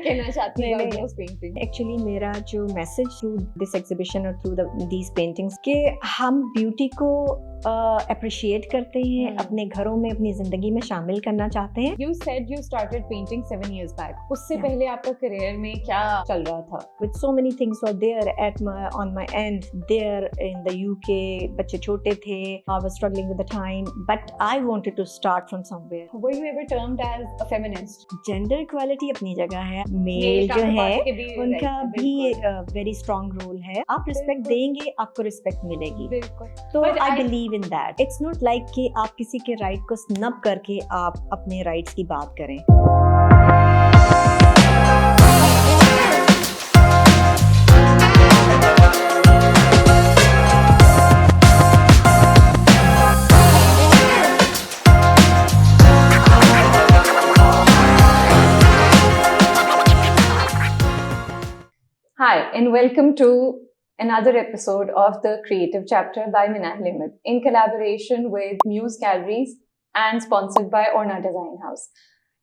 कहना चाहती नहीं, हैं नहीं। those paintings? एक्चुअली मेरा जो मैसेज थ्रू दिस एग्जीबिशन और थ्रू दीज पेंटिंग्स कि हम ब्यूटी को अप्रिशिएट करते हैं, अपने घरों में अपनी जिंदगी में शामिल करना चाहते हैं. You said you started painting 7 years back. उससे Yeah. पहले आपका करियर में क्या चल रहा था? With so many things were there on my end there in the UK. बच्चे छोटे थे, I was struggling with the time, but I wanted to start from somewhere. Were you ever termed as a feminist? Gender equality अपनी जगह है, mail mail जो है counterpart के भी उनका right, भी बिल्कुल। वेरी स्ट्रॉन्ग रोल है. आप रिस्पेक्ट बिल्कुल। देंगे, आपको रिस्पेक्ट मिलेगी. बिल्कुल। तो But I I- believe in that. It's not like कि आप किसी के राइट को स्नब करके आप अपने राइट्स की बात करें. Hi, and welcome to another episode of the Creative Chapter by Minahil Ahmed in collaboration with Muse Galleries and sponsored by Orna Design House.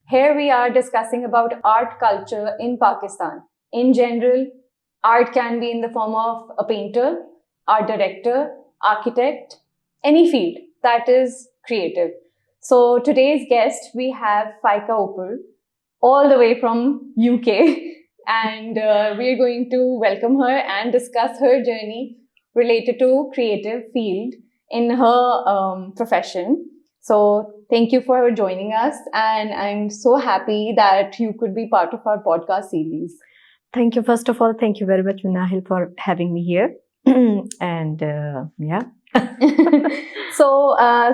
Here we are discussing about art culture in Pakistan. In general, art can be in the form of a painter, art director, architect, any field that is creative. So today's guest, we have Faika Opal, all the way from UK. And we are going to welcome her and discuss her journey related to creative field in her profession. So thank you for joining us, and I'm so happy that you could be part of our podcast series. Thank you. First of all, thank you very much, Minahil, for having me here. And yeah. So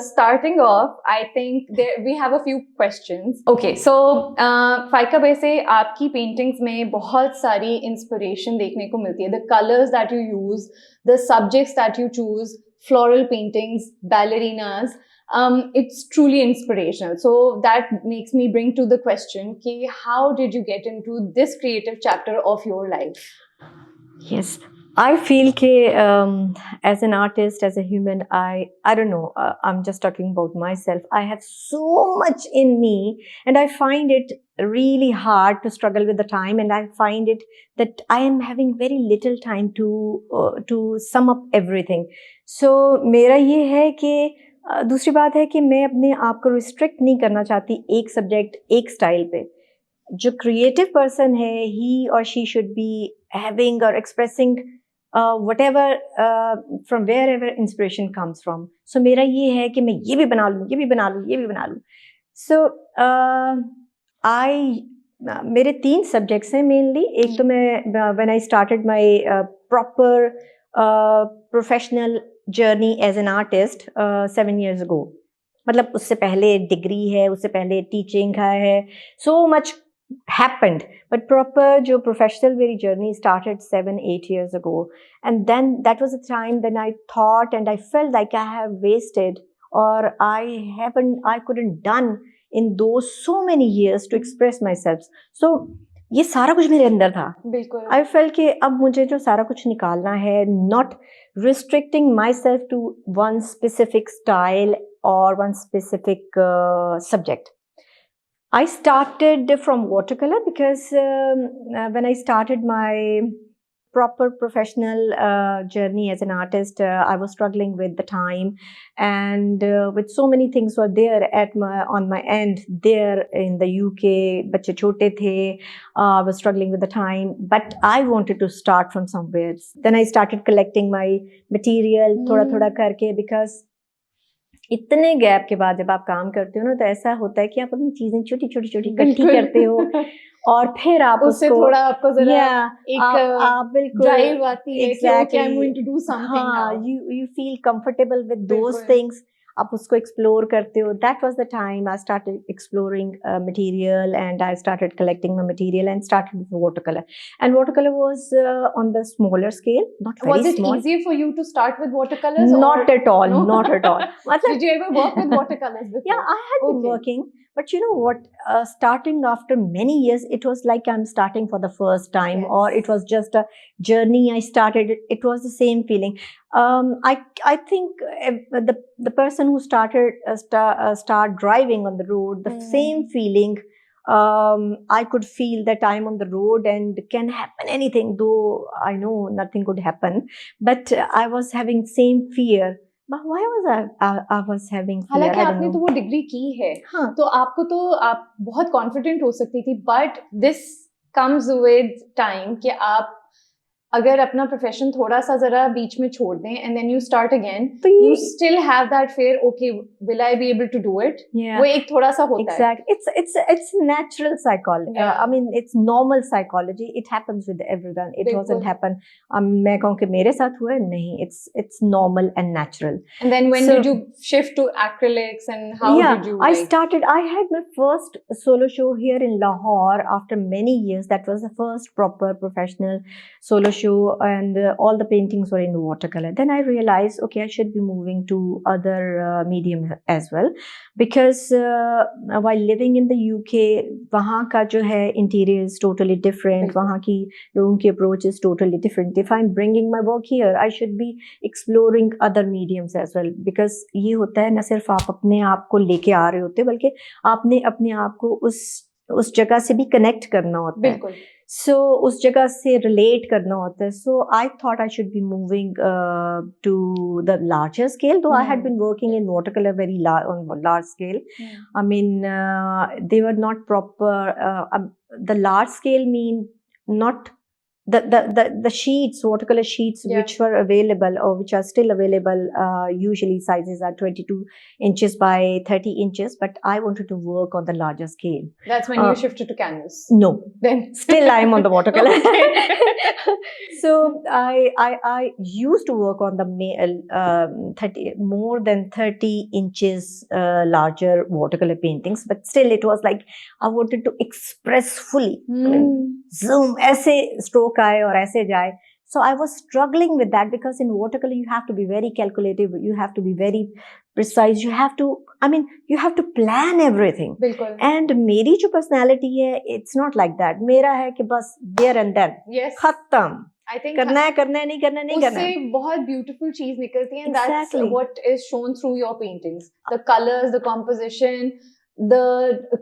starting off, I think we have a few questions. Okay, so Faika Bhai से आपकी paintings में बहुत सारी inspiration देखने को मिलती है. The colors that you use, the subjects that you choose, floral paintings, ballerinas, it's truly inspirational. So that makes me bring to the question कि how did you get into this creative chapter of your life? Yes. I feel कि as an artist, as a human, I don't know, I'm just talking about myself. I have so much in me, and I find it really hard to struggle with the time, and I find it that I am having very little time to sum up everything. So मेरा ये है कि दूसरी बात है कि मैं अपने आप को रिस्ट्रिक्ट नहीं करना चाहती एक सब्जेक्ट, एक स्टाइल पे. जो क्रिएटिव पर्सन है, he or she should be having or expressing whatever from wherever inspiration comes from. So मेरा ये है कि मैं ये भी बना लूँ, ये भी बना लूँ, ये भी बना लूँ. So मेरे 3 सब्जेक्ट्स हैं मेनली. एक तो मैं when I started my proper professional journey as an artist 7 years ago. मतलब उससे पहले डिग्री है, उससे पहले टीचिंग का है. So much happened, but proper जो professional मेरी journey started 7-8 years ago, and then that was the time then I thought and I felt like I have wasted or I couldn't done in those so many years to express myself. So ये सारा कुछ मेरे अंदर था. बिल्कुल. I felt कि अब मुझे जो सारा कुछ निकालना है, not restricting myself to one specific style or one specific subject. I started from watercolor because when I started my proper professional journey as an artist, I was struggling with the time, and with so many things were there on my end there in the UK. बच्चे छोटे थे, I was struggling with the time, but I wanted to start from somewhere. Then I started collecting my material थोड़ा थोड़ा करके, because इतने gap के बाद जब आप काम करते हो ना, तो ऐसा होता है कि आप अपनी चीजें छोटी छोटी छोटी इकट्ठी करते हो और फिर आप उससे उसको थोड़ा आपको जरा एक आप बिल्कुल ड्राइव आती है कि okay, I'm going to do something now. you feel comfortable with those बिल्कुल. things. आप उसको एक्सप्लोर करते हो. That was the time I started exploring material, and I started collecting my material and started with watercolor. And watercolor was on the smaller scale, not very Was it small. easier for you to start with watercolors? Not at all, No? not at all. Did you ever work with watercolors before? Yeah, I had been Okay. working, but you know what? Starting after many years, it was like I'm starting for the first time, Yes. or it was just a journey I started. It was the same feeling. I think the person who start driving on the road, the same feeling I could feel that I'm on the road and can happen anything, though I know nothing could happen. But I was having same fear. But why was I was having fear? हालांकि I don't आपने know. तो वो degree की है, हाँ. तो आपको तो आप बहुत कॉन्फिडेंट हो सकती थी, but this comes with time कि आप अगर अपना प्रोफेशन थोड़ा सा जरा बीच में छोड़ दें and then you start again, तो यू ये still have that fear, okay will I be able to do it, yeah. वो एक थोड़ा सा होता है. Exactly. It's natural psychology. Yeah. I mean, it's normal psychology. It happens with everyone. It बिल्कुल. wasn't happen. मैं कहूँ कि मेरे साथ हुआ है, नहीं. It's normal and natural. And then when So- did you shift to acrylics and how Yeah, did you I like? started. I had my first solo show here in Lahore after many years. That was the first proper professional solo show, and all the paintings were in watercolor. Then I realized, okay, I should be moving to other mediums as well, because while living in the UK, वहाँ का जो है interior is totally different. बिल्कुल. वहाँ की लोगों की approach is totally different. If I'm bringing my work here, I should be exploring other mediums as well, because ये होता है न सिर्फ आप अपने आप को लेके आ रहे होते, बल्कि आपने अपने आप को उस जगह से भी कनेक्ट करना होता है. बिल्कुल. So उस जगह से रिलेट करना होता है. So I thought I should be moving to the larger scale, though I had been working in watercolor very on large scale. I mean, they were not proper. The large scale mean not the sheets, watercolor sheets, Yeah. which were available or which are still available. Usually sizes are 22 inches by 30 inches, but I wanted to work on the larger scale. That's when you shifted to canvas. No, Then still I'm on the watercolor. Okay. So I used to work on the 30 more than 30 inches larger watercolor paintings, but still it was like I wanted to express fully. I mean, zoom, ऐसे stroke आए और ऐसे जाए. So I was struggling with that, because in watercolor you have to be very calculative, you have to be very precise, you have to, I mean, you have to plan everything. बिल्कुल. And मेरी जो personality है, it's not like that. मेरा है कि बस there and then, Yes. खत्म. I think करना है करना है, नहीं करना है नहीं करना है. उससे बहुत beautiful चीज निकलती है, and Exactly. that's what is shown through your paintings. The colors, the composition, the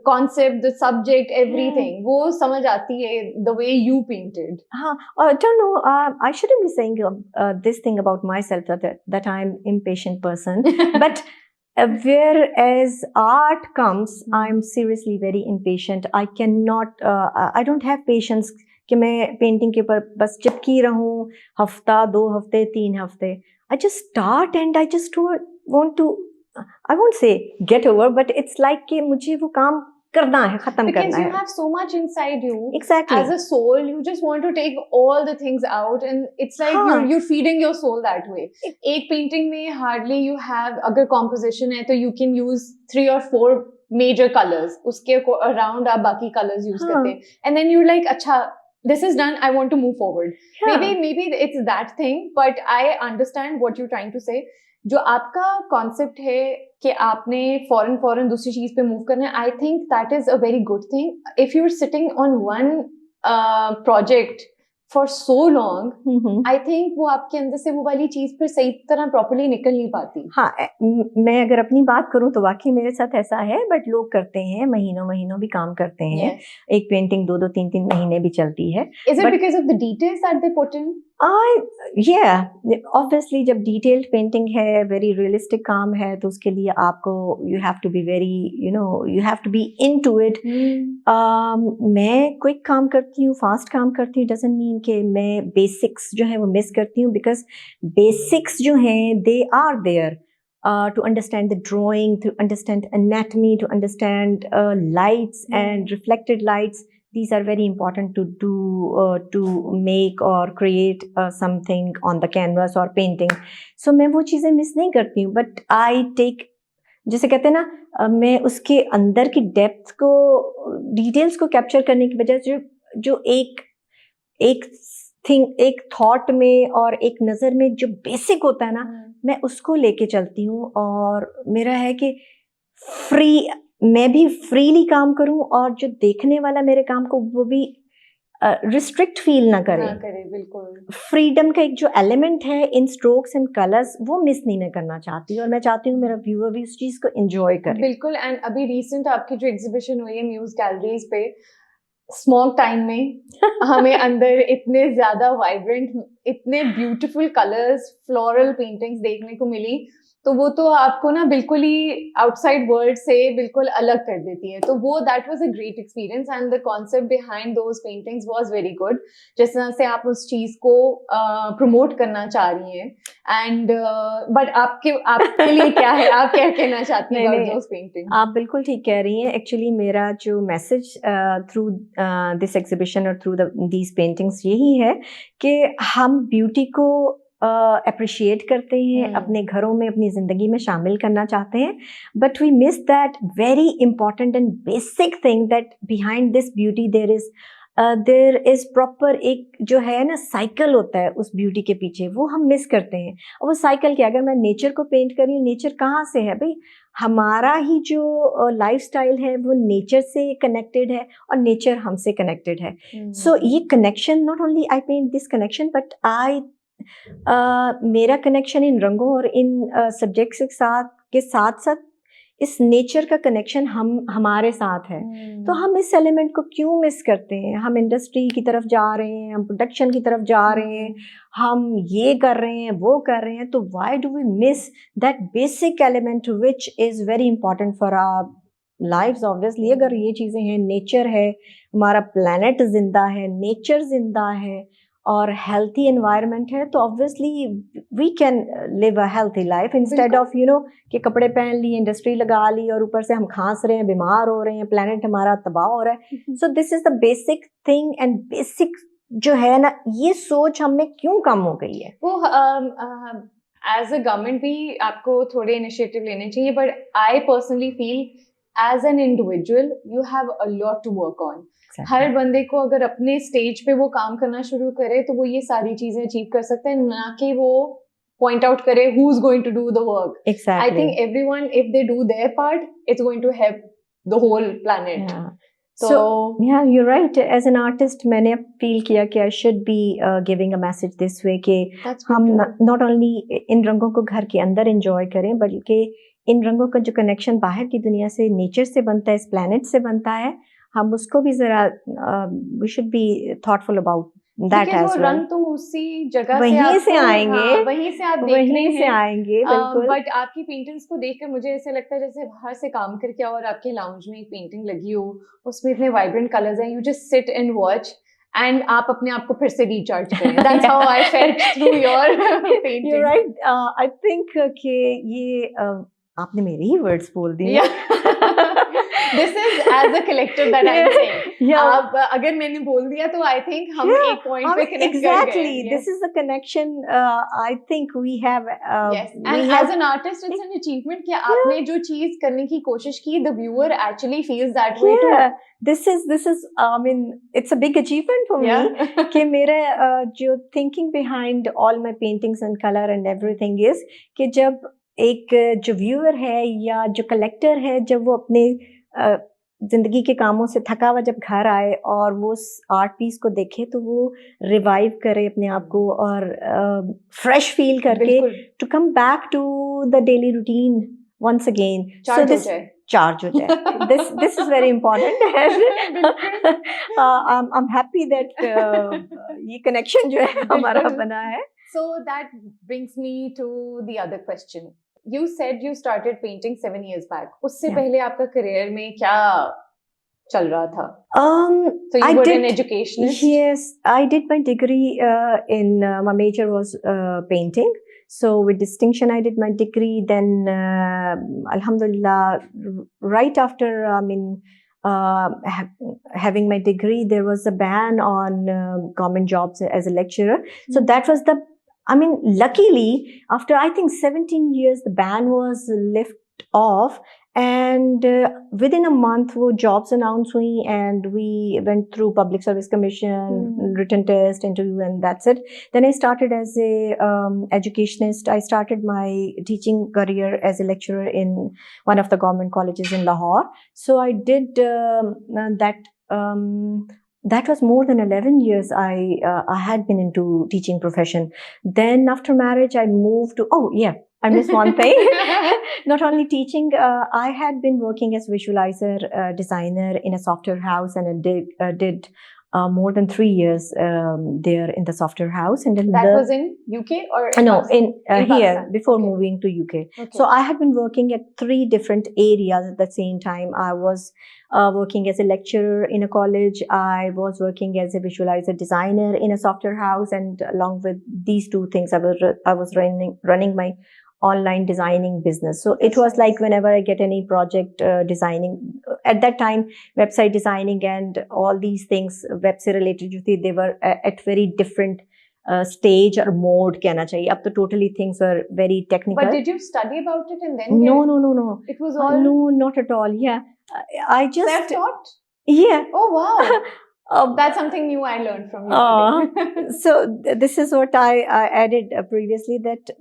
concept, the subject, everything. वो समझ आती है the way you painted. हाँ, I don't know. I shouldn't be saying this thing about myself, that I'm impatient person. But whereas art comes, I'm seriously very impatient. I cannot. I don't have patience कि मैं painting के ऊपर बस चिपकी रहूं हफ्ता 2 हफ्ते 3 हफ्ते. I just start and I just want to, I won't say get over, but it's like कि मुझे वो काम करना है, खत्म Because करना you है. have so much inside you. Exactly. As a soul, you just want to take all the things out, and it's like हाँ. you're feeding your soul that way. एक painting में hardly you have, अगर composition है तो you can use 3 or 4 major colors. उसके around आप बाकी colors use हाँ. करते हैं. And then you're like, अच्छा, this is done, I want to move forward. Yeah. Maybe it's that thing, but I understand what you're trying to say. जो आपका concept है कि आपने फॉरन दूसरी चीज पे मूव करना है, I think that is a very good thing. If you are sitting on one project for so long, I think वो आपके अंदर से वो वाली चीज फिर सही तरह प्रॉपर्ली निकल नहीं पाती. हाँ, मैं अगर अपनी बात करूं तो वाकई मेरे साथ ऐसा है, बट लोग करते हैं, महीनों भी काम करते हैं. Yes. एक पेंटिंग 2 3 महीने भी चलती है. Is it But- because of the details that they put in? Obviously जब डिटेल्ड पेंटिंग है, वेरी रियलिस्टिक काम है, तो उसके लिए आपको you have to be very, you have to be into it. मैं क्विक काम करती हूँ, फास्ट काम करती हूँ, डजंट मीन कि मैं बेसिक्स जो है वो मिस करती हूँ, बिकॉज बेसिक्स जो हैं they are there to understand the drawing, to understand anatomy, to understand lights and reflected lights. These are very important to do, to make or create something on the canvas or painting. So मैं वो चीज़ें miss नहीं करती हूँ, but I take, जैसे कहते हैं ना, मैं उसके अंदर की डेप्थ को, डिटेल्स को कैप्चर करने की वजह जो एक थिंग, एक थॉट में और एक नज़र में जो बेसिक होता है ना, मैं उसको लेके चलती हूँ. और मेरा है कि मैं भी फ्रीली काम करूँ, और जो देखने वाला मेरे काम को वो भी रिस्ट्रिक्ट फील ना करें, बिल्कुल। फ्रीडम का एक जो एलिमेंट है इन स्ट्रोक्स एंड कलर्स वो मिस नहीं मैं करना चाहती, और मैं चाहती हूँ मेरा व्यूअर भी उस चीज को एंजॉय करे। बिल्कुल। एंड अभी रिसेंट आपकी जो एग्जीबिशन हुई है म्यूज गैलरीज पे, स्मॉल टाइम में हमें अंदर इतने ज्यादा वाइब्रेंट, इतने ब्यूटीफुल कलर्स, फ्लोरल पेंटिंग्स देखने को मिली, तो वो तो आपको ना बिल्कुल ही आउटसाइड वर्ल्ड से बिल्कुल अलग कर देती है। तो वो that was a great experience and the concept behind those paintings was very good. जिस तरह से आप उस चीज को प्रमोट करना चाह रही हैं, एंड बट आपके लिए क्या है, आप क्या कहना चाहती हैं अबाउट दोज पेंटिंग्स? आप बिल्कुल ठीक कह रही हैं। एक्चुअली मेरा जो मैसेज थ्रू दिस एग्जीबिशन और थ्रू दीज पेंटिंग्स यही है कि हम ब्यूटी को अप्रिशिएट करते हैं, अपने घरों में, अपनी ज़िंदगी में शामिल करना चाहते हैं, but we miss that very important and basic thing that behind this beauty there is proper एक जो है ना साइकिल होता है उस ब्यूटी के पीछे, वो हम मिस करते हैं। और वो साइकिल क्या, अगर मैं नेचर को पेंट कर रही हूँ, नेचर कहाँ से है भाई, हमारा ही जो लाइफस्टाइल है वो नेचर से कनेक्टेड है और नेचर हमसे कनेक्टेड है। सो ये connection, not only I paint this connection but मेरा कनेक्शन इन रंगों और इन सब्जेक्ट्स के साथ साथ इस नेचर का कनेक्शन हमारे साथ है। तो हम इस एलिमेंट को क्यों मिस करते हैं? हम इंडस्ट्री की तरफ जा रहे हैं, हम प्रोडक्शन की तरफ जा रहे हैं, हम ये कर रहे हैं, वो कर रहे हैं, तो why do we miss that basic element which is very important for our lives? Obviously अगर ये चीज़ें हैं, नेचर है, हमारा प्लैनेट जिंदा है, नेचर जिंदा है और हेल्थी एनवायरनमेंट है, तो obviously we can live a healthy life instead of कि कपड़े पहन लिए, इंडस्ट्री लगा ली और ऊपर से हम खांस रहे हैं, बीमार हो रहे हैं, प्लेनेट हमारा तबाह हो रहा है। So this is the basic thing and basic जो है ना, ये सोच हम में क्यों कम हो गई है? वो एज अ गवर्नमेंट भी आपको थोड़े इनिशिएटिव लेने चाहिए, but I personally feel as an individual you have a lot to work on. हर बंदे को अगर अपने स्टेज पे वो काम करना शुरू करे तो वो ये सारी चीजें अचीव कर सकते हैं, ना कि वो पॉइंट आउट करे who is going to do the work. I think everyone if they do their part it's going to help the whole planet. So yeah, you're right. As an artist, मैंने feel किया कि I should be giving a message this way कि हम not only इन रंगों को घर के अंदर enjoy करें, बल्कि इन रंगों का जो कनेक्शन बाहर की दुनिया से, नेचर से बनता है, इस प्लैनेट से बनता है, हम उसको भी जरा we should be thoughtful about that as well. रंग तो उसी जगह वहीं से आएंगे, वहीं से आप देख रहे हैं, आएंगे बिल्कुल। बट आपकी पेंटिंग्स को देखकर मुझे ऐसे लगता है जैसे बाहर से काम करके और आपके लाउंज में एक पेंटिंग लगी हो, उसमें इतने वाइब्रेंट कलर्स हैं, you just sit and watch and आप अपने आप को फिर से रिचार्ज करें। That's how I felt through your painting. You're right. I think कि ये आपने मेरे ही वर्ड्स बोल दिए। This is as a collective that I'm saying. अब अगर मैंने बोल दिया तो I think हम एक पॉइंट पे कनेक्ट कर गए। Exactly. This is the connection. I think we have. Yes. And as an artist, it's an achievement कि आपने जो चीज करने की कोशिश की, the viewer actually feels that way too. This is. I mean, it's a big achievement for me कि मेरे जो thinking behind all my paintings and color and everything is कि जब एक जो व्यूअर है या जो कलेक्टर है, जब वो अपने जिंदगी के कामों से थका हुआ जब घर आए और वो उस आर्ट पीस को देखे, तो वो रिवाइव करे अपने आप को और फ्रेश फील करके to come back to the daily routine once again, so this charge हो जाए। This is very important. I am happy that ये कनेक्शन जो है हमारा बना है। So that brings me to the other question. You said you started painting 7 years back. उससे पहले आपका करियर में क्या चल रहा था? So you were an educationist? Yes, I did my degree in my major was painting. So with distinction I did my degree. Then alhamdulillah, right after having my degree, there was a ban on government jobs as a lecturer. So that was luckily, after I think 17 years, the ban was lifted off, and within a month, wo jobs announced hui, and we went through Public Service Commission, written test, interview, and that's it. Then I started as a educationist. I started my teaching career as a lecturer in one of the government colleges in Lahore. So I did that. that was more than 11 years I had been into teaching profession. Then after marriage I moved to, oh yeah, I missed one thing. Not only teaching, I had been working as visualizer designer in a software house, and I did more than 3 years there in the software house. And then that was in UK or no, Pakistan? in In here Pakistan. before Okay. moving to UK. Okay. So I had been working at 3 different areas at the same time. I was working as a lecturer in a college. I was working as a visualizer designer in a software house, and along with these 2 things, I was running my online designing business. So it was like whenever I get any project designing, at that time website designing and all these things web se related jo thi, they were at very different stage or mode कहना चाहिए. अब तो totally things were very technical. But did you study about it and then no it was all no, not at all. Yeah, I just self-taught? Yeah. Oh wow. That's something new I learned from you today. So this is what I added previously,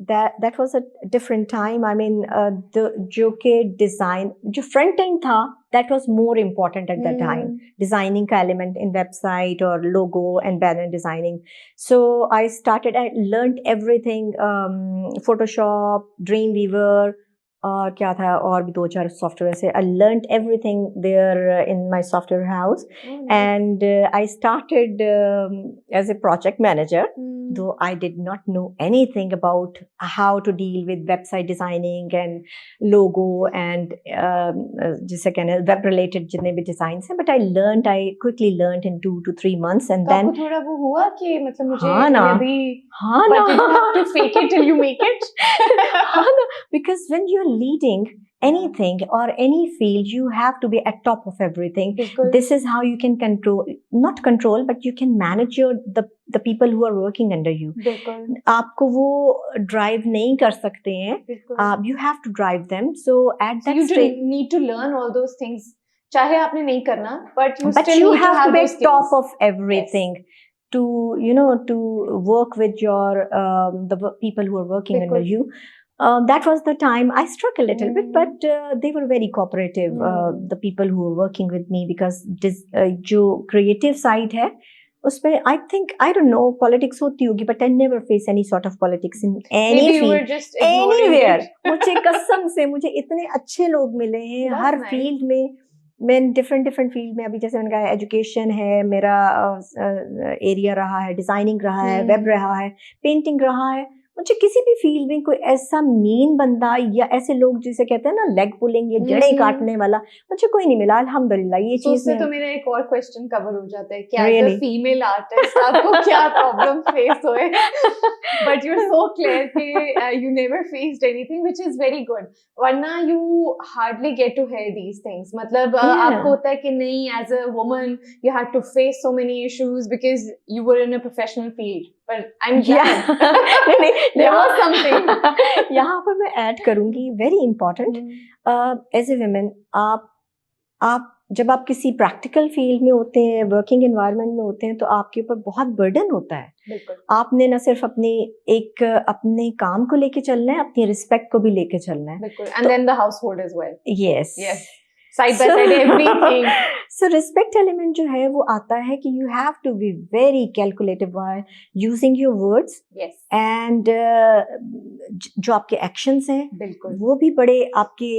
that was a different time. I mean, the जो के design, जो front end था, that was more important at that time. Designing का element in website or logo and banner designing. So I learned everything, Photoshop, Dreamweaver, और क्या था और भी 2-4 सॉफ्टवेयर से. I learned everything there in my software house. And I started as a project manager, though I did not know anything about how to deal with website designing and logo and जिसे कहने web related जितने भी designs हैं. But I quickly learned in 2 to 3 months. And तो then आपको थोड़ा वो हुआ कि मतलब मुझे हाँ ना, but did you have to fake it till you make it? हाँ ना, because when you're leading anything or any field, you have to be at top of everything. This is how you can not control, but you can manage the people who are working under you. आपको वो drive नहीं कर सकते हैं. You have to drive them. So at that stage, you need to learn all those things. चाहे आपने नहीं करना, but you have to be top of everything. Yes. To work with your the people who are working under you. That was the time I struck a little bit, but they were very cooperative, the people who were working with me, because जो creative side है उसमें I think, I don't know, politics होती होगी, but I never face any sort of politics in any Maybe field, you were just anywhere. मुझे कसम से मुझे इतने अच्छे लोग मिले हैं हर फील्ड में. मैं डिफरेंट फील्ड में, अभी जैसे मैंने कहा एजुकेशन है मेरा एरिया रहा है, डिजाइनिंग रहा है, वेब रहा है, पेंटिंग रहा है. मुझे किसी भी फील्ड में कोई ऐसा मीन बंदा या ऐसे लोग जिसे कहते हैं ना लेग पुलिंग या जड़ें काटने वाला, मुझे कोई नहीं मिला अल्हम्दुलिल्लाह. ये चीज से तो मेरा एक और क्वेश्चन कवर हो जाता है कि एज अ फीमेल आर्टिस्ट आपको क्या प्रॉब्लम फेस हुए. But you are so clear कि you never faced anything, which is very good. वरना you hardly get to hear these things. मतलब आपको होता है कि नहीं, as a woman you had to face so many issues because you were in a professional field. But I'm glad. There was something. यहाँ पर मैं ऐड करूँगी, very important. As a woman, आप जब आप किसी प्रैक्टिकल फील्ड में होते हैं, वर्किंग एनवायरनमेंट में होते हैं, तो आपके ऊपर बहुत बर्डन होता है. बिल्कुल. आपने न सिर्फ अपने काम को लेके चलना है, अपनी रिस्पेक्ट को भी लेके चलना है. बिल्कुल. And then the household as well. Yes. Side by side, everything. So respect element जो है वो आता है कि you have to be very calculative while using your words. Yes. And जो आपके actions हैं, बिल्कुल, वो भी बड़े आपके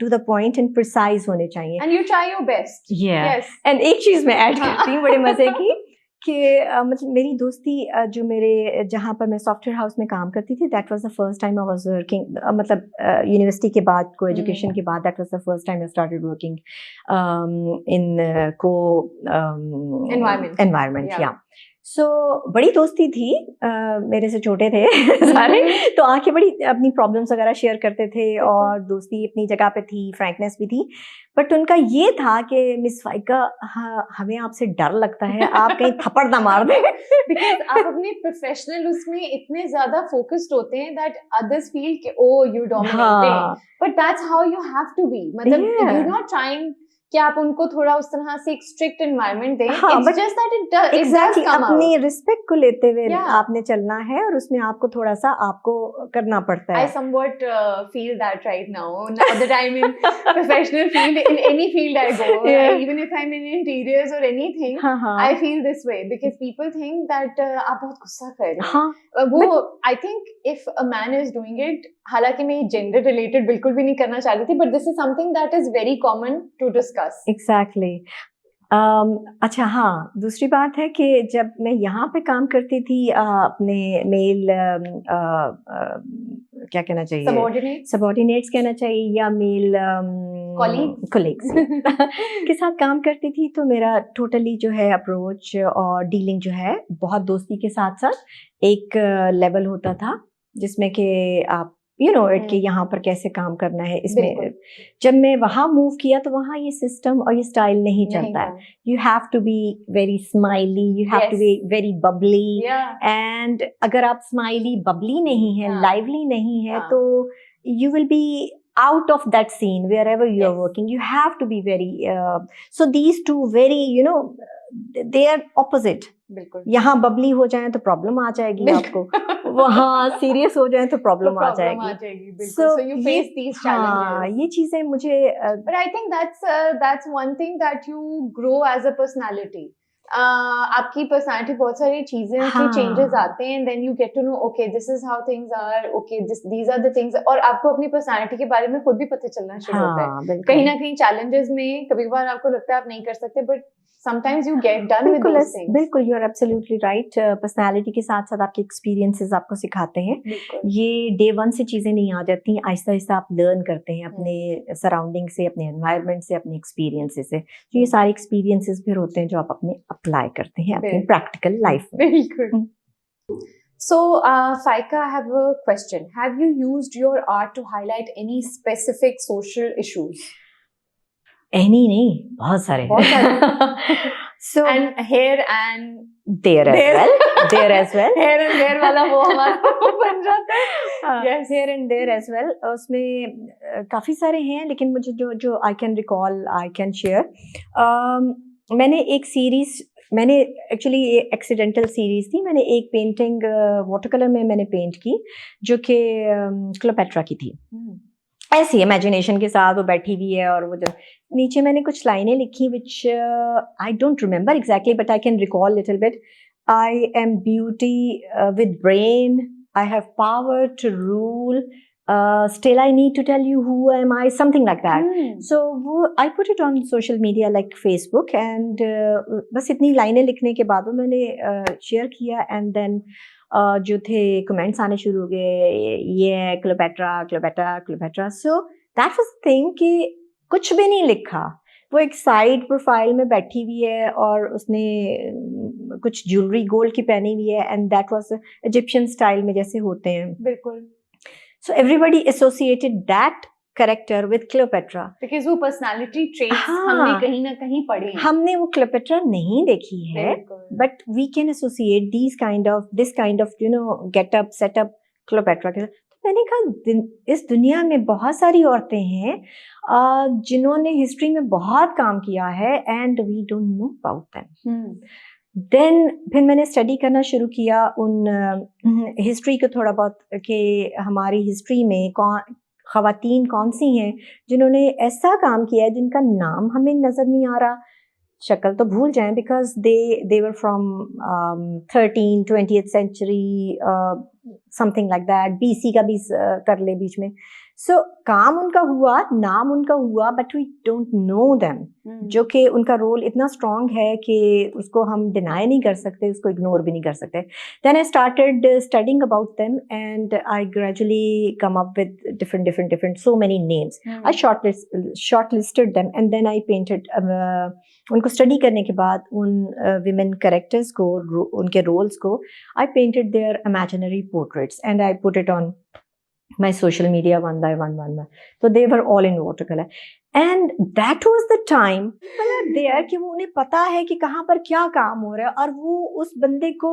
to the point and precise होने चाहिए. And you try your best. Yeah. Yes. And एक चीज मैं ऐड करती हूँ बड़े मजे की कि मतलब मेरी दोस्ती जो मेरे जहाँ पर मैं सॉफ्टवेयर हाउस में काम करती थी, that was the first time I was working. मतलब यूनिवर्सिटी के बाद, को एजुकेशन के बाद, that was the first time I started working in को एनवायरनमेंट. या सो बड़ी दोस्ती थी, मेरे से छोटे थे सारे, तो आके बड़ी अपनी प्रॉब्लम्स वगैरह शेयर करते थे और दोस्ती अपनी जगह पे थी, फ्रैंकनेस भी थी. बट उनका ये था कि मिस फाइका, हमें आपसे डर लगता है, आप कहीं थप्पड़ ना मार दें. बिकॉज आप अपने प्रोफेशनल उसमें इतने ज्यादा फोकस्ड होते हैं दैट अदर्स फील कि oh you dominating, but that's how you have to be. मतलब यू आर नॉट ट्राइंग कि आप उनको थोड़ा उस तरह से एक स्ट्रिक्ट एनवायरनमेंट दें. हाँ, It's but just that it does exactly come अपनी out. रिस्पेक्ट को लेते हुए Yeah. आपने चलना है और उसमें आपको थोड़ा सा आपको करना पड़ता I है. somewhat feel that right now that I'm in professional field, in any field I go, Yeah. even if I'm in interiors or anything, हाँ हाँ I feel this way because people think that आप बहुत गुस्सा कर रहे हैं. हाँ वो I think if a man is doing it, हालांकि मैं gender related बिल्कुल भी नहीं करना चाह रही थी, but this is something that is very common to discuss. Exactly. अच्छा हाँ, दूसरी बात है कि जब मैं यहाँ पे काम करती थी अपने मेल क्या कहना चाहिए, Subordinates. सबॉर्डिनेट्स कहना चाहिए या मेल Colleagues. कोलीग्स के साथ काम करती थी, तो मेरा टोटली जो है अप्रोच और डीलिंग जो है बहुत दोस्ती के साथ साथ एक लेवल होता था जिसमें कि आप यू नो इट कि यहाँ पर कैसे काम करना है. इसमें बिल्कुल. जब मैं वहाँ मूव किया तो वहाँ ये सिस्टम और ये स्टाइल नहीं चलता है. नहीं you have to be very smiley, you have to Yes. Be very bubbly, Yeah. And अगर आप स्माइली बबली नहीं है, हाँ. लाइवली नहीं है, हाँ. तो you will be out of that scene wherever you are Yes. working. You have to be very so these two very, you know, they are opposite. बिल्कुल. यहाँ बबली हो जाए तो प्रॉब्लम आ जाएगी आपको, वहाँ सीरियस हो जाए तो प्रॉब्लम आ जाएगी. बिल्कुल. So you face these challenges. हाँ, ये चीजें मुझे But I think that's one thing that you grow as a personality. आपकी पर्सनालिटी बहुत सारी चीजें के हाँ. चेंजेस आते हैं, then you get to know okay this is how things are, okay these are the things, और आपको अपनी पर्सनालिटी के बारे में खुद भी पता चलना शुरू होता है. हाँ, बिल्कुल. कहीं ना कहीं चैलेंजेस में कभी कभार आपको लगता है आप नहीं कर सकते, but sometimes you get done with बिल्कुल those things. बिल्कुल, you are absolutely right. Personality के साथ साथ आपके एक्सपीरियंसेस आपको सिखाते हैं. बिल्कुल. ये डे वन से चीजें नहीं आ जाती, आहिस्ता आहिस्ता आप लर्न करते हैं अपने सराउंडिंग से, अपने एनवायरनमेंट से, अपने एक्सपीरियंसेस से. तो ये सारे एक्सपीरियंसेस फिर होते हैं जो आप अपने अप्लाई करते हैं अपनी बिल्कुल. प्रैक्टिकल लाइफ में. बिल्कुल. So, Faika, I have a question. Have you used your art to highlight any specific social issues? Any नहीं, बहुत सारे. So And here and there as well, there as well. here and there वाला वो हमारा बन जाता है. Yes, here and there as well. उसमें काफी सारे हैं, लेकिन मुझे जो I can recall, I can share. मैंने एक सीरीज, मैंने एक्चुअली एक्सीडेंटल सीरीज थी. मैंने एक पेंटिंग वाटर कलर में मैंने पेंट की जो कि क्लोपेट्रा की थी. ऐसी इमेजिनेशन के साथ वो बैठी हुई है, और वो जो नीचे मैंने कुछ लाइनें लिखी which I don't remember exactly but I can recall little bit. I am beauty with brain, I have power to rule, still I need to tell you who am I, something like that. So I put it on social media like Facebook, and बस इतनी लाइनें लिखने के बाद वो मैंने share किया, and then जो थे कमेंट्स आने शुरू हो गए, ये Cleopatra Cleopatra Cleopatra. So that was the thing कि कुछ भी नहीं लिखा, वो एक साइड प्रोफाइल में बैठी हुई है और उसने कुछ ज्वेलरी गोल्ड की पहनी हुई है, and that was Egyptian style में जैसे होते हैं. बिल्कुल. So everybody associated that character with Cleopatra. Because वो personality traits हाँ, हमने कहीं ना कहीं पढ़े हैं. हमने वो Cleopatra नहीं देखी है, but we can associate this kind of you know get up set up Cleopatra के साथ. तो मैंने कहा इस दुनिया में बहुत सारी औरतें हैं जिन्होंने हिस्ट्री में बहुत काम किया है, and we don't know about them. Then फिर मैंने स्टडी करना शुरू किया उन हिस्ट्री को थोड़ा बहुत, कि हमारी हिस्ट्री में ख़वातीन कौन सी हैं जिन्होंने ऐसा काम किया है जिनका नाम हमें नज़र नहीं आ रहा, शक्ल तो भूल जाएं, because they were from 13th-20th century, something like that. BC का भी कर ले बीच में. सो काम उनका हुआ, नाम उनका हुआ, but we don't know them, जो कि उनका रोल इतना स्ट्रॉन्ग है कि उसको हम डिनाई नहीं कर सकते, उसको इग्नोर भी नहीं कर सकते. Then I started studying about them, and I gradually come up with different so many names. I shortlisted them, and then I painted. उनको स्टडी करने के बाद उन विमेन कैरेक्टर्स को, उनके रोल्स को, I painted their imaginary portraits, and I put it on my social media one by one. So they were all in watercolor, and that was the time there कि वो उन्हें पता है कि कहाँ पर क्या काम हो रहा है, और वो उस बंदे को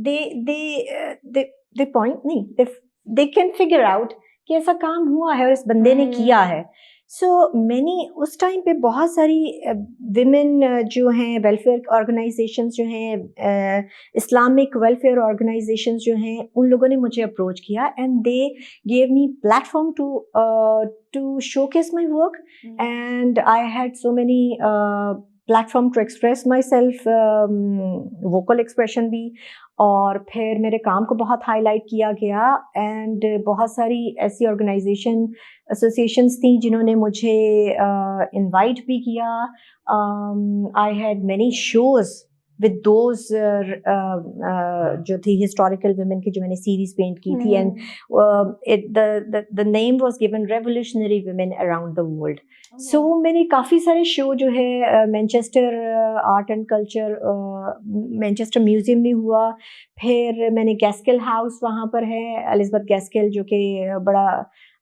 they point नहीं, they can figure out कि ऐसा काम हुआ है और इस बंदे ने किया है. सो मैनी उस टाइम पे बहुत सारी विमेन जो हैं वेलफेयर ऑर्गेनाइजेशंस जो हैं इस्लामिक वेलफेयर ऑर्गेनाइजेशंस जो हैं उन लोगों ने मुझे अप्रोच किया and they gave me platform to showcase my work and I had so many platform to express myself vocal expression भी और फिर मेरे काम को बहुत हाईलाइट किया गया एंड बहुत सारी ऐसी ऑर्गेनाइजेशन एसोसिएशंस थी जिन्होंने मुझे इनवाइट भी किया I had many shows with those जो थी हिस्टोरिकल वुमेन की जो मैंने सीरीज पेंट की थी and the name was given revolutionary women around the world so मैंने काफ़ी सारे शो जो है Manchester art and culture Manchester museum में हुआ फिर मैंने गैस्केल हाउस वहाँ पर है एलिज़ाबेथ गैस्केल जो कि बड़ा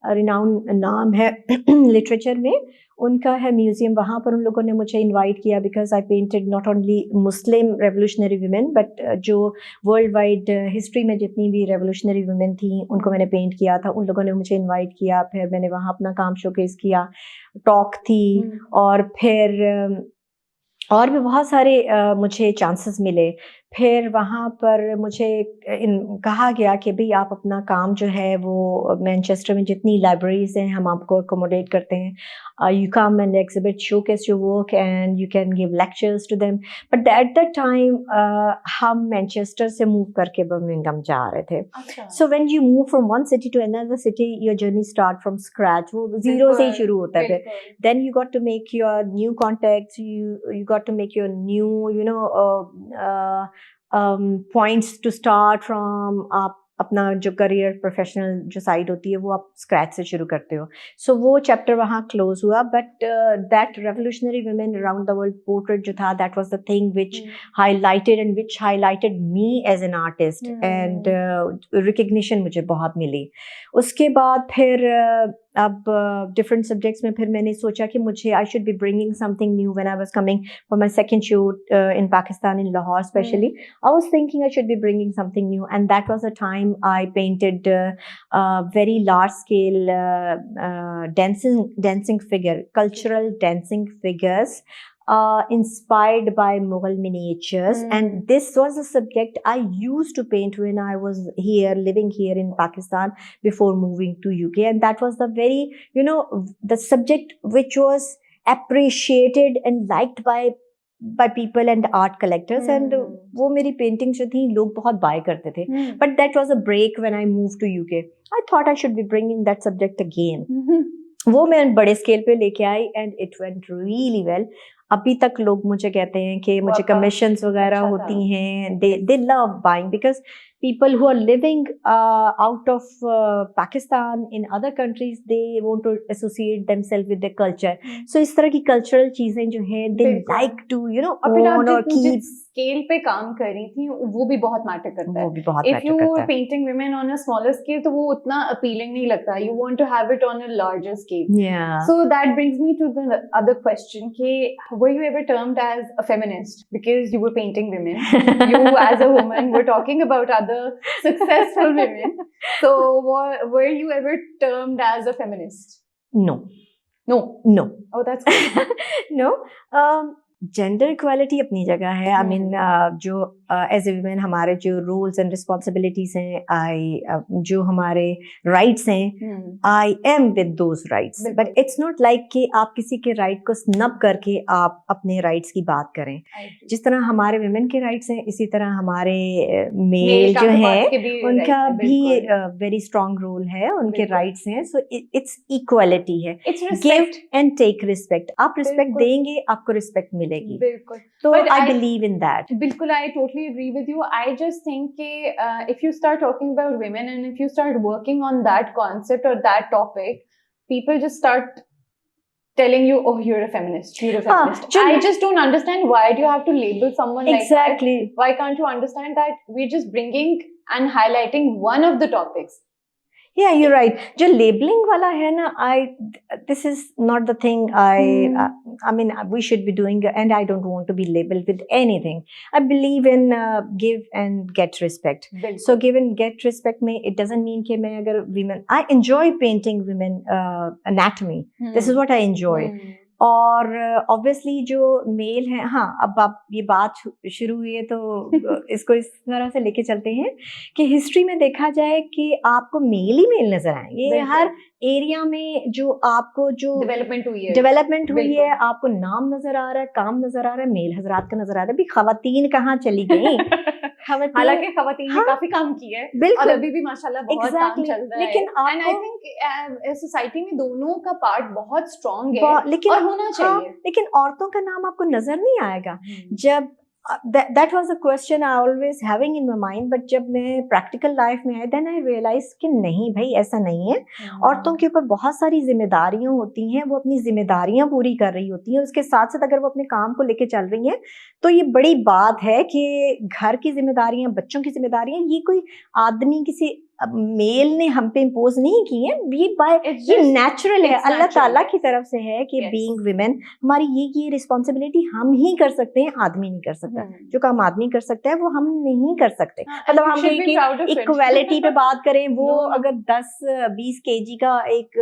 रिनाउंड नाम है लिटरेचर में उनका है म्यूजियम वहाँ पर उन लोगों ने मुझे इनवाइट किया because I painted not only Muslim revolutionary women but जो वर्ल्ड वाइड हिस्ट्री में जितनी भी रेवोल्यूशनरी वुमेन थी उनको मैंने पेंट किया था उन लोगों ने मुझे इनवाइट किया फिर मैंने वहाँ अपना काम शोकेस किया टॉक थी और फिर और भी बहुत सारे मुझे चांसेस मिले फिर वहाँ पर मुझे कहा गया कि भाई आप अपना काम जो है वो मैनचेस्टर में जितनी लाइब्रेरीज हैं हम आपको अकोमोडेट करते हैं you come and exhibit showcase your work and you can give lectures to them but at that time हम मैनचेस्टर से मूव करके बर्मिंघम जा रहे थे so when you move from one city to another city your journey start from scratch वो zero से ही शुरू होता है फिर then you got to make your new contacts you got to make your new points to start from आप अपना जो करियर प्रोफेशनल जो साइड होती है वो आप स्क्रैच से शुरू करते हो सो वो चैप्टर वहाँ क्लोज हुआ but that revolutionary women around the world portrait जो था that was the thing which highlighted and which highlighted me as an artist and recognition मुझे बहुत मिली उसके बाद फिर अब डिफरेंट सब्जेक्ट्स में फिर मैंने सोचा कि मुझे I should be bringing something knew when I was coming for my second shoot in Pakistan in Lahore specially I was thinking I should be bringing something new and that was a time I painted very large scale dancing figure, cultural dancing figures inspired by Mughal miniatures. And this was a subject I used to paint when I was here, living here in Pakistan before moving to UK. And that was the very, the subject which was appreciated and liked by people and art collectors and वो मेरी painting जो थी लोग बहुत bye करते थे but that was a break when I moved to UK. I thought I should be bringing that subject again. वो मैं बड़े स्केल पे लेके आई and it went really well. अभी तक लोग मुझे कहते हैं कि मुझे कमीशंस वगैरह होती हैं they love buying because people who are living out of Pakistan in other countries they want to associate themselves with their culture so इस तरह की cultural चीजें जो हैं they like to own or keep scale पे काम कर रही थी वो भी बहुत मैटर करता है वो भी बहुत if you are painting women on a smaller scale तो वो उतना appealing नहीं लगता you want to have it on a larger scale so that brings me to the other question कि were you ever termed as a feminist because you were painting women you as a woman were talking about other successful women so were you ever termed as a feminist? No. Oh that's good. No. Gender equality अपनी जगह है I mean जो as a women हमारे जो rules and responsibilities हैं जो हमारे rights हैं I am with those rights but it's not like कि आप किसी के राइट को स्नब करके आप अपने राइट्स की बात करें जिस तरह हमारे वुमेन के राइट्स हैं इसी तरह हमारे मेल जो है उनका भी वेरी स्ट्रॉन्ग रोल है उनके राइट्स हैं सो इट्स इक्वालिटी है गिव एंड टेक रिस्पेक्ट आप रिस्पेक्ट देंगे आपको रिस्पेक्ट मिलेगी बिल्कुल तो आई बिलीव इन दैट बिल्कुल I totally agree with you I just think कि if you start talking about women and if you start working on that concept or that topic people just start telling you oh you're a feminist I just don't understand why do you have to label someone exactly like that why can't you understand that we're just bringing and highlighting one of the topics Yeah, you're right. जो labeling वाला है ना, this is not the thing I mean, we should be doing, and I don't want to be labeled with anything. I believe in give and get respect. So give and get respect में it doesn't mean कि मैं अगर women, I enjoy painting women anatomy. This is what I enjoy. और obviously जो mail है, हाँ, अब आप ये बात शुरू हुई है तो इसको इस तरह से लेके चलते हैं कि हिस्ट्री में देखा जाए कि आपको मेल ही मेल नजर आएंगे हर एरिया में, जो आपको जो डेवलपमेंट हुई है, आपको नाम नजर आ रहा है, काम नजर आ रहा है, मेल हजरात का नजर आ रहा है। भी खवातीन कहाँ चली गई? हालांकि खवातीन ने काफी काम किया है और अभी भी माशाल्लाह बहुत काम चल रहा है, लेकिन एंड आई थिंक सोसाइटी में दोनों का पार्ट बहुत स्ट्रांग है और होना चाहिए। लेकिन औरतों का नाम आपको नजर नहीं आएगा। जब that was a question I always having in my mind, but जब मैं practical life में आई then I realized कि नहीं भाई, ऐसा नहीं है। औरतों के ऊपर बहुत सारी जिम्मेदारियां होती हैं, वो अपनी जिम्मेदारियां पूरी कर रही होती हैं, उसके साथ साथ अगर वो अपने काम को लेके चल रही हैं तो ये बड़ी बात है कि घर की जिम्मेदारियां, बच्चों की जिम्मेदारियां, ये कोई आदमी किसी मेल ने हम पे इम्पोज नहीं की है, ये नेचुरल है, अल्लाह ताला की तरफ से है कि बीइंग विमेन हमारी ये रिस्पॉन्सिबिलिटी हम ही कर सकते हैं, आदमी नहीं कर सकता। जो काम आदमी कर सकता है वो हम नहीं कर सकते। मतलब हम इक्वालिटी पे बात करें, वो अगर 10-20 kg का एक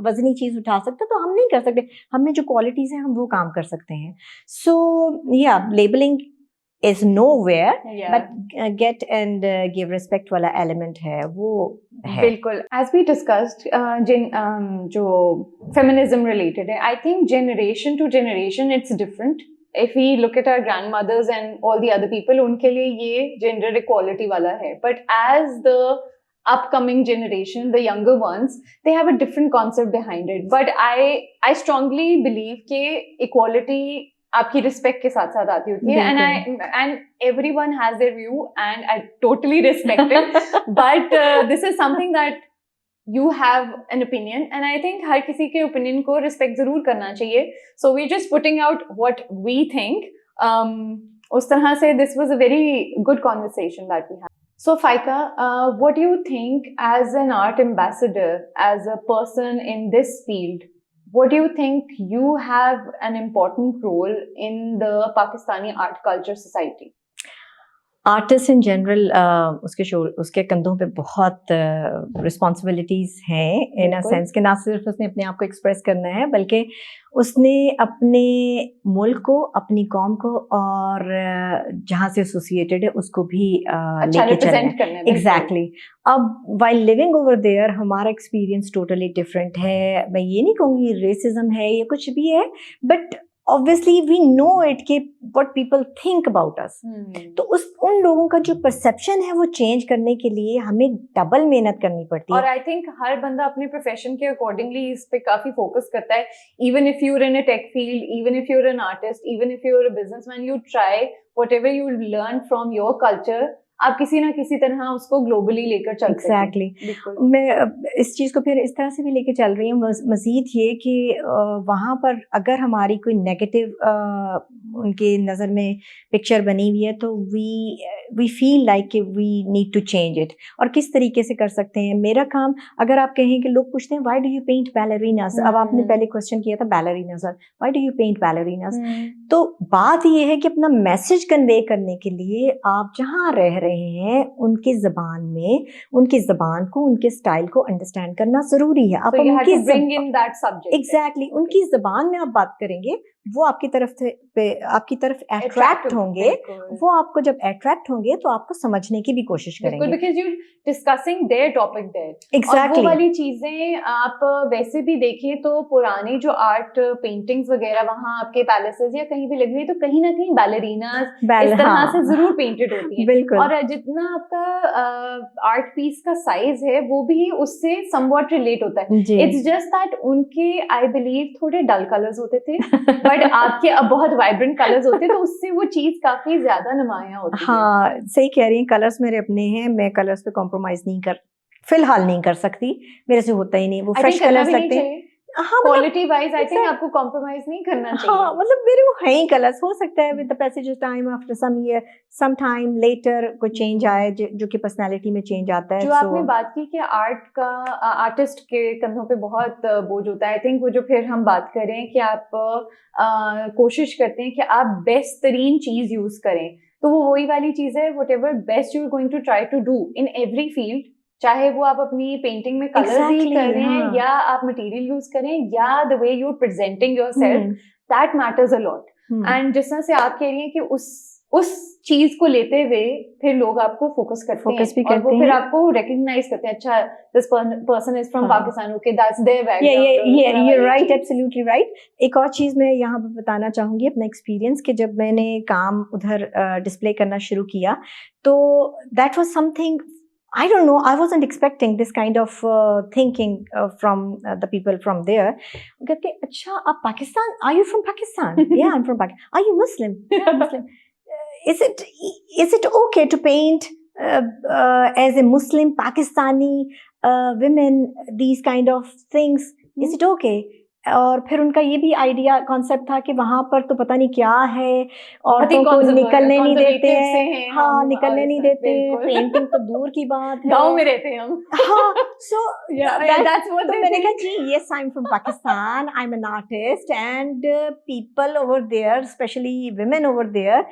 वजनी चीज उठा सकता तो हम नहीं कर सकते। हमें जो क्वालिटीज है हम वो काम कर सकते हैं। सो या labelling is nowhere, but get and give respect वाला element है, वो है। बिल्कुल, as we discussed, जो feminism related है, I think generation to generation it's different. If we look at our grandmothers and all the other people, उनके लिए ये gender equality वाला है, but as the upcoming generation, the younger ones, they have a different concept behind it. But I strongly believe कि equality आपकी respect के साथ साथ आती होती है, and everyone has their view and I totally respect it, but this is something that you have an opinion and I think हर किसी के opinion को respect जरूर करना चाहिए. So we're just putting out what we think. उस तरह से this was a very good conversation that we had. So Faika, what do you think as an art ambassador, as a person in this field? What do you think you have an important role in the Pakistani art culture society? Artist in general उसके कंधों पे बहुत responsibilities हैं, इन a sense कि ना सिर्फ उसने अपने आप को एक्सप्रेस करना है बल्कि उसने अपने मुल्क को, अपनी कौम को और जहाँ से एसोसिएटेड है उसको भी लेके चलना है। एग्जैक्टली। अब वाइल लिविंग ओवर देयर हमारा एक्सपीरियंस टोटली डिफरेंट है। मैं ये नहीं कहूँगी रेसिज्म है या कुछ भी है, but obviously we know it कि what people think about us. तो उन लोगों का जो परसेप्शन है वो चेंज करने के लिए हमें डबल मेहनत करनी पड़ती है। और आई थिंक हर बंदा अपने प्रोफेशन के अकॉर्डिंगली इस पे काफी फोकस करता है। Even if you are in a tech field, even if you are an artist, even if you are a businessman, you try whatever you learn from your culture, आप किसी ना किसी तरह उसको ग्लोबली लेकर चल सकते हैं। एग्जैक्टली। मैं इस चीज़ को फिर इस तरह से भी लेकर चल रही हूँ, मज़ीद ये कि वहाँ पर अगर हमारी कोई नेगेटिव उनके नज़र में पिक्चर बनी हुई है तो वी फील लाइक कि we need to change it. और किस तरीके से कर सकते हैं? मेरा काम, अगर आप कहें कि लोग पूछते हैं व्हाई डू यू पेंट बैलरीनास, अब आपने पहले क्वेश्चन किया था बैलरीनास, व्हाई डू यू पेंट बैलरीनास, तो बात ये है कि अपना मैसेज कन्वे करने के लिए आप जहाँ रह रहे हैं उनकी ज़बान में, उनकी ज़बान को, उनके स्टाइल को अंडरस्टैंड करना जरूरी है। आप उनकी एग्जैक्टली उनकी ज़बान में आप बात करेंगे, वो आपकी तरफ अट्रैक्ट होंगे। वो आपको जब अट्रैक्ट होंगे तो आपको समझने की भी कोशिश करेंगे, because you discussing their topic there. Exactly. वो वाली चीजें आप वैसे भी देखें तो पुरानी जो आर्ट पेंटिंग्स वगैरह वहाँ आपके पैलेसेस या कहीं भी लगी हुई, तो कहीं ना कहीं बैलरीनास इस तरह से जरूर पेंटेड होती है। बिल्कुल। और जितना आपका आर्ट पीस का साइज है वो भी उससे समवॉट रिलेट होता है। इट्स जस्ट दैट उनके आई बिलीव थोड़े डल कलर्स होते थे बट आपके अब बहुत वाइब्रेंट कलर्स होते हैं, तो उससे वो चीज काफी ज्यादा नुमायां होती है। हाँ, सही कह रही हैं। कलर्स मेरे अपने हैं, मैं कलर्स पे कॉम्प्रोमाइज फिलहाल नहीं कर सकती, मेरे से होता ही नहीं। वो फ्रेश कलर्स लगते हैं। हाँ क्वालिटी वाइज आई थिंक आपको कॉम्प्रोमाइज नहीं करना चाहिए. हाँ मतलब मेरे वो है ही कलर्स. हो सकता है with the passage of time after some year some time later कोई चेंज आए जो कि पर्सनालिटी में चेंज आता है. जो आपने बात की कि आर्टिस्ट के कंधों पे बहुत बोझ होता है, आई थिंक वो जो फिर हम बात करें कि आप कोशिश करते हैं कि आप बेस्ट तरीन चीज यूज करें, तो वो वही वाली चीज है, whatever best you are going to try to do in every field, चाहे वो आप अपनी पेंटिंग में कलर्स ही करें, हाँ. या आप मटेरियल यूज करें, या the way you are presenting yourself, that matters a lot. And जिस तरह से आप कह रही हैं कि उस चीज को लेते हुए फिर लोग आपको फोकस करते हैं और वो फिर आपको रिकॉग्नाइज करते हैं, अच्छा this person is from Pakistan, okay that's their background. ये राइट, एब्सोल्युटली राइट. एक और चीज मैं यहाँ पे बताना चाहूंगी अपना एक्सपीरियंस कि जब मैंने काम उधर डिस्प्ले करना शुरू किया तो that was something I don't know, I wasn't expecting this kind of thinking from the people from there. कहते अच्छा आप Pakistan, are you from Pakistan? Yeah, I'm from Pakistan. Are you Muslim? Yeah, I'm Muslim. Is it okay to paint as a Muslim Pakistani women these kind of things? Is it okay? और फिर उनका ये भी idea concept था कि वहां पर तो पता नहीं क्या है, औरतों को निकलने नहीं देते हैं. हाँ, निकलने नहीं देते, पेंटिंग तो दूर की बात है, गांव में रहते हैं हम. हाँ, so that's what तो मैंने कहा जी yes I'm from Pakistan, I'm an artist and people over there, especially women over there,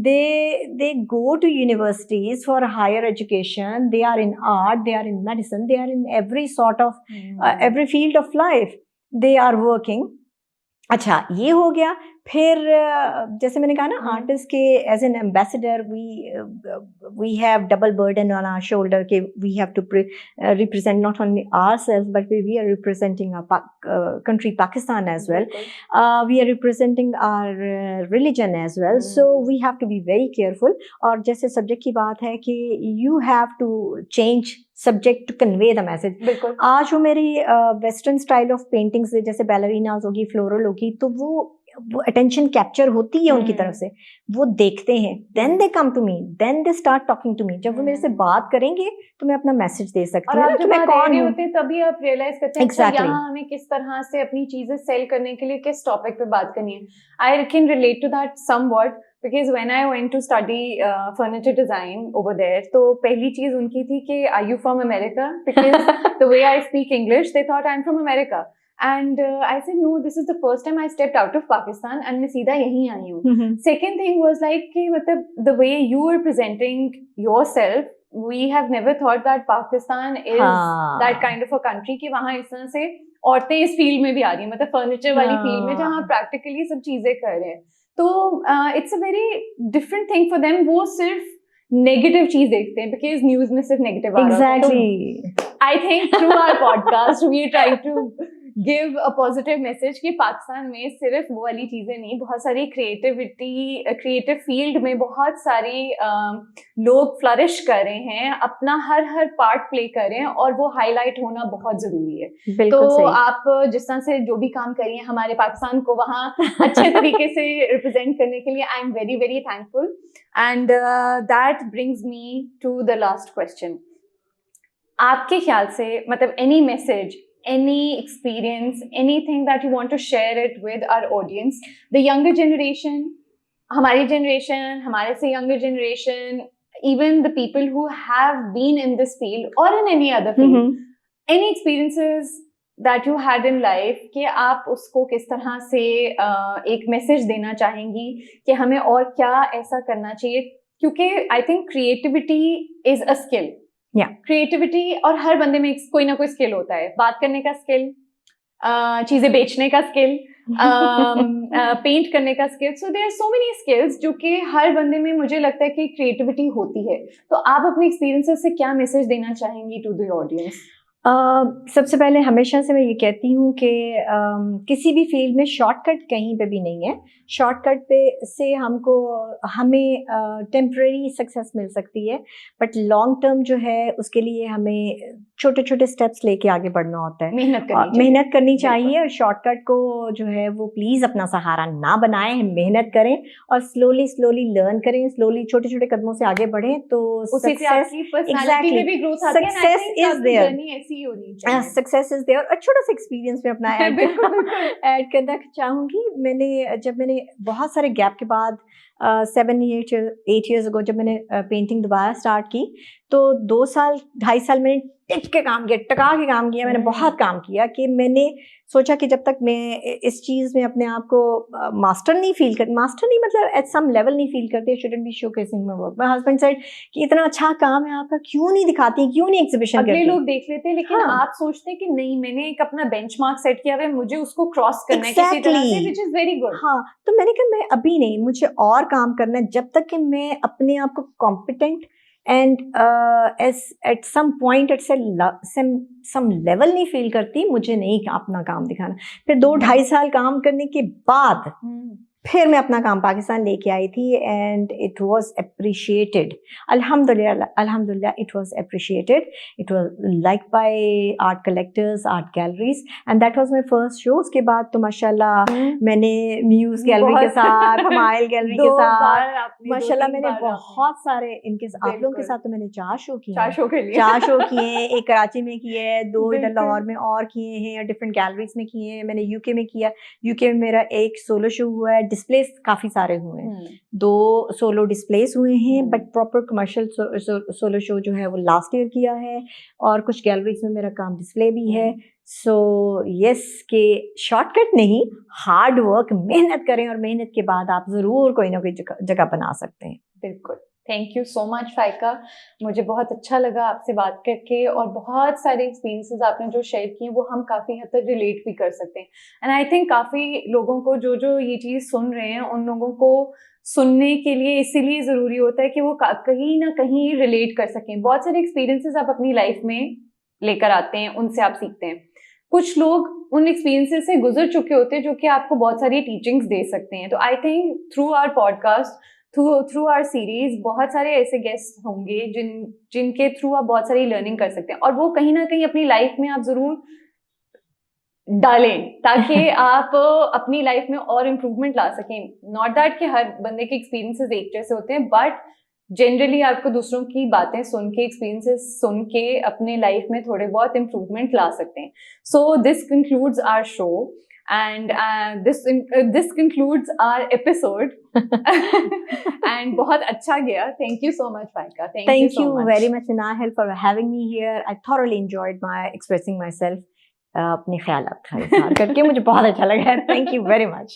they go to universities for higher education, they are in art, they are in medicine, they are in every sort of every field of life they are working. अच्छा ये हो गया. फिर जैसे मैंने कहा ना artist के as an ambassador we have double burden on our shoulder के we have to represent not only ourselves but we are representing our country Pakistan as well, we are representing our religion as well, so we have to be very careful. और जैसे subject की बात है कि you have to change subject to convey the message. आज वो मेरी western style of paintings जैसे बैलरीनाज होगी, फ्लोरल होगी, तो वो अटेंशन कैप्चर होती है उनकी तरफ से, वो देखते हैं, then they come to me, then they start talking to me. जब वो मेरे से बात करेंगे तो मैं अपना मैसेज दे सकती हूँ कि मैं कौन हूँ. तभी आप रियलाइज करते हैं exactly. यहाँ हमें किस तरह से अपनी चीजें सेल करने के लिए किस टॉपिक पे बात करनी है. I can relate to that somewhat because when I went to study furniture design over there, तो पहली चीज उनकी थी कि are you from America? Because the way I speak English, they thought I'm from America. And I said no, this is the first time I stepped out of Pakistan and मैं सीधा यहीं आई हूँ. Second thing was like कि मतलब the way you were presenting yourself, we have never thought that Pakistan is that kind of a country कि वहाँ इस तरह से औरतें इस फील्ड में भी आ रही हैं, मतलब फर्नीचर वाली फील्ड में जहाँ प्रैक्टिकली सब चीजें कर रहे हैं. तो it's a very different thing for them. वो सिर्फ नेगेटिव चीज देखते हैं बिकॉज न्यूज में सिर्फ नेगेटिव आ रहा है. Exactly. I think through our podcast we try to give a positive message कि पाकिस्तान में सिर्फ वो वाली चीजें नहीं, बहुत सारी क्रिएटिव फील्ड में बहुत सारी लोग फ्लरिश कर रहे हैं, अपना हर पार्ट प्ले कर रहे हैं और वो हाईलाइट होना बहुत जरूरी है. तो आप जिस तरह से जो भी काम करिए हमारे पाकिस्तान को वहाँ अच्छे तरीके से रिप्रेजेंट करने के लिए, I am very very thankful. And that brings me to the last question. आपके ख्याल से मतलब any message, any experience, anything that you want to share it with our audience, the younger generation, हमारी generation, हमारे से younger generation, even the people who have been in this field or in any other field, any experiences that you had in life कि आप उसको किस तरह से एक मैसेज देना चाहेंगी कि हमें और क्या ऐसा करना चाहिए, क्योंकि I think creativity is a skill. Creativity और हर बंदे में कोई ना कोई स्किल होता है. बात करने का स्किल, चीजें बेचने का स्किल, पेंट करने का skill. So there are so many skills जो कि हर बंदे में मुझे लगता है कि क्रिएटिविटी होती है. तो आप अपने एक्सपीरियंसेस से क्या मैसेज देना चाहेंगी टू द ऑडियंस? सबसे पहले हमेशा से मैं ये कहती हूँ कि किसी भी फील्ड में शॉर्टकट कहीं पे भी नहीं है. शॉर्टकट पे से हमें टेम्परेरी सक्सेस मिल सकती है, बट लॉन्ग टर्म जो है उसके लिए हमें छोटे छोटे स्टेप्स लेके आगे बढ़ना होता है. मेहनत करनी चाहिए और शॉर्टकट को जो है वो प्लीज अपना सहारा ना बनाएं. मेहनत करें और स्लोली लर्न करें, स्लोली छोटे छोटे कदमों से आगे बढ़ें तो सक्सेस इज देयर. ही होनी चाहिए। Success is there. और छोटा सा एक्सपीरियंस में अपना बिल्कुल ऐड करना चाहूँगी। जब मैंने बहुत सारे गैप के बाद 8 years ago जब मैंने पेंटिंग दोबारा स्टार्ट की, तो 2-2.5 साल मैंने टिक के काम किया, टका के काम किया। मैंने बहुत काम किया कि मैंने सोचा कि जब तक मैं इस चीज़ में अपने आप को मास्टर नहीं मतलब एट सम लेवल नहीं फील करती, shouldn't be showcasing my work. My husband said कि इतना अच्छा काम है आपका, क्यों नहीं दिखाती, क्यों नहीं एग्जीबिशन करती? अगले लोग देख लेते हैं, लेकिन हाँ। आप सोचते हैं कि नहीं, मैंने एक अपना बेंचमार्क सेट किया हुआ है, मुझे उसको क्रॉस करना है किसी तरह से, Exactly. Which is very good. हाँ, तो मैंने कहा मैं अभी नहीं, मुझे और काम करना है। जब तक कि मैं अपने आप को competent and at some point at some level नहीं फील करती, मुझे नहीं अपना काम दिखाना। फिर 2-2.5 साल काम करने के बाद फिर मैं अपना काम पाकिस्तान लेके आई थी, एंड इट वाज अप्रिशिएटेड। अल्हम्दुलिल्लाह it was appreciated. It was like by art collectors, art galleries, and that was my first show. उसके बाद तो माशाल्लाह मैंने म्यूज गैलरी के साथ, हमाइल गैलरी के साथ, माशाल्लाह मैंने बहुत सारे इनके आप लोगों के साथ तो मैंने 4 शो किए, 4 शो किए। एक कराची में किए, 2 इधर लाहौर में और किए हैं, डिफरेंट गैलरीज में किए हैं। मैंने यूके में किया, यूके में मेरा एक सोलो शो हुआ है। डिस्प्लेस काफी सारे हुए हैं, 2 सोलो डिस्प्लेस हुए हैं, but proper commercial solo show जो है वो लास्ट ईयर किया है, और कुछ गैलरीज में मेरा काम डिस्प्ले भी है। सो यस, के शॉर्टकट नहीं, हार्ड वर्क, मेहनत करें, और मेहनत के बाद आप जरूर कोई ना कोई जगह बना सकते हैं। बिल्कुल। थैंक यू सो मच फाइका, मुझे बहुत अच्छा लगा आपसे बात करके, और बहुत सारे एक्सपीरियंसेस आपने जो शेयर किए वो हम काफ़ी हद तक रिलेट भी कर सकते हैं। एंड आई थिंक काफ़ी लोगों को जो ये चीज़ सुन रहे हैं, उन लोगों को सुनने के लिए इसीलिए ज़रूरी होता है कि वो कहीं ना कहीं रिलेट कर सकें। बहुत सारे एक्सपीरियंसेस आप अपनी लाइफ में लेकर आते हैं, उनसे आप सीखते हैं। कुछ लोग उन एक्सपीरियंसेस से गुजर चुके होते हैं जो कि आपको बहुत सारी टीचिंग्स दे सकते हैं। तो I think through our podcast, through our series, बहुत सारे ऐसे गेस्ट होंगे जिनके थ्रू आप बहुत सारी लर्निंग कर सकते हैं, और वो कहीं ना कहीं अपनी लाइफ में आप जरूर डालें, ताकि आप अपनी लाइफ में और इम्प्रूवमेंट ला सकें। नॉट दैट कि हर बंदे के एक्सपीरियंसेस एक जैसे होते हैं, बट जनरली आपको दूसरों की बातें सुन के, एक्सपीरियंसेस सुन के अपने लाइफ में थोड़े बहुत इम्प्रूवमेंट ला सकते हैं। So this concludes our show, and this concludes our episode. And बहुत अच्छा गया. Thank you so much, Faika. Thank you so much. very much, Nahel, for having me here. I thoroughly enjoyed expressing myself. अपने ख्यालात का इज़हार करके मुझे बहुत अच्छा लगा. Thank you very much.